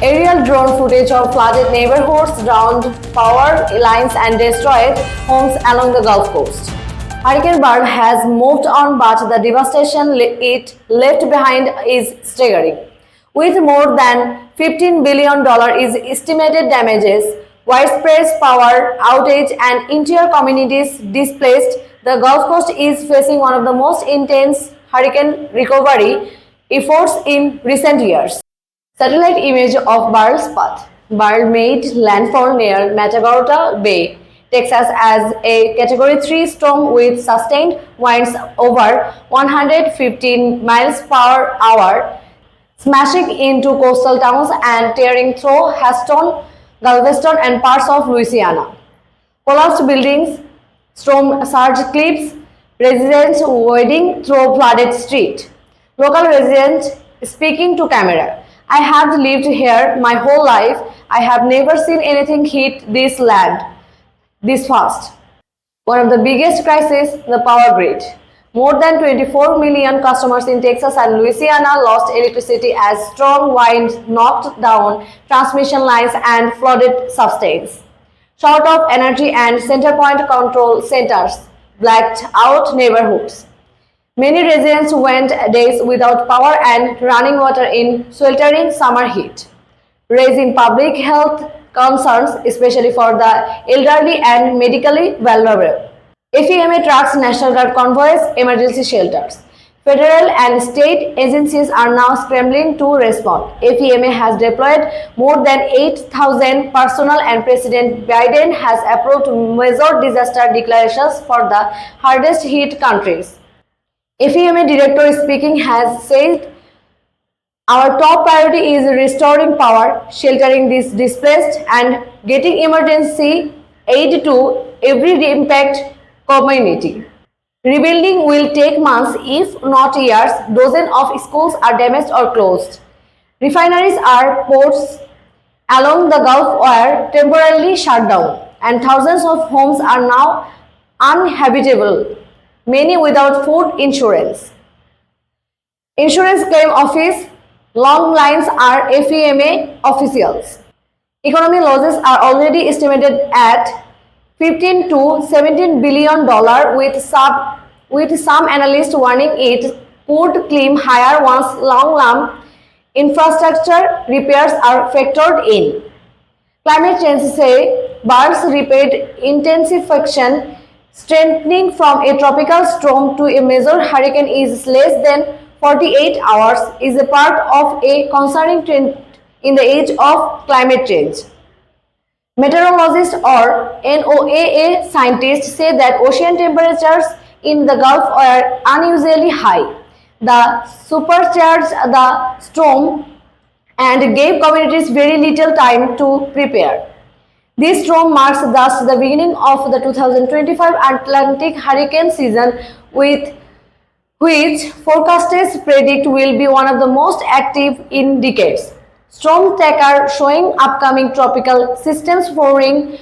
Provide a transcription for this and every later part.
Aerial drone footage of flooded neighborhoods, drowned power lines and destroyed homes along the Gulf Coast. Hurricane Beryl has moved on, but the devastation it left behind is staggering. With more than $15 billion is estimated damages, widespread power outage and entire communities displaced, the Gulf Coast is facing one of the most intense hurricane recovery efforts in recent years. Satellite image of Beryl's path. Beryl made landfall near Matagorda Bay, Texas as a Category 3 storm with sustained winds over 115 miles per hour, smashing into coastal towns and tearing through Houston, Galveston, and parts of Louisiana. Collapsed buildings, storm-surged cliffs, residents wading through flooded street. Local residents speaking to camera. I have lived here my whole life. I have never seen anything hit this land this fast. One of the biggest crises, the power grid. More than 24 million customers in Texas and Louisiana lost electricity as strong winds knocked down transmission lines and flooded substations. Short of energy and center point control centers blacked out neighborhoods. Many residents went days without power and running water in sweltering summer heat, raising public health concerns, especially for the elderly and medically vulnerable. FEMA tracks National Guard convoys, emergency shelters. Federal and state agencies are now scrambling to respond. FEMA has deployed more than 8,000 personnel and President Biden has approved major disaster declarations for the hardest hit countries. FEMA director speaking has said, "Our top priority is restoring power, sheltering these displaced, and getting emergency aid to every impacted community. Rebuilding will take months, if not years. Dozens of schools are damaged or closed. Refineries or ports along the Gulf were temporarily shut down, and thousands of homes are now uninhabitable, many without food insurance. Insurance claim office, long lines are FEMA officials. Economy losses are already estimated at $15 to $17 billion, with some analysts warning it could climb higher once long-term infrastructure repairs are factored in. Climate change say Beryl's rapid intensification, strengthening from a tropical storm to a major hurricane is less than 48 hours, is a part of a concerning trend in the age of climate change. Meteorologists or NOAA scientists say that ocean temperatures in the Gulf were unusually high. The supercharged the storm and gave communities very little time to prepare. This storm marks thus the beginning of the 2025 Atlantic hurricane season, which forecasters predict will be one of the most active in decades. Storm tracker showing upcoming tropical systems forming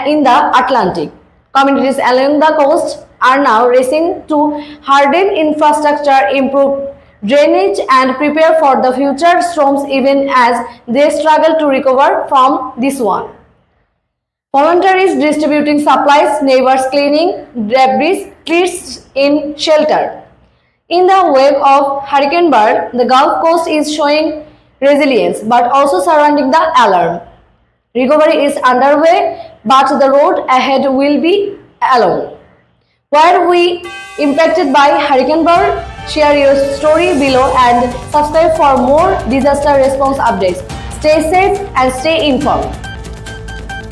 in the Atlantic. Communities along the coast are now racing to harden infrastructure, improve drainage, and prepare for the future storms, even as they struggle to recover from this one. Volunteers distributing supplies, neighbors cleaning debris, kids in shelter. In the wake of Hurricane Beryl, the Gulf Coast is showing resilience but also surrounding the alarm. Recovery is underway, but the road ahead will be long. Were we impacted by Hurricane Beryl? Share your story below and subscribe for more disaster response updates. Stay safe and stay informed.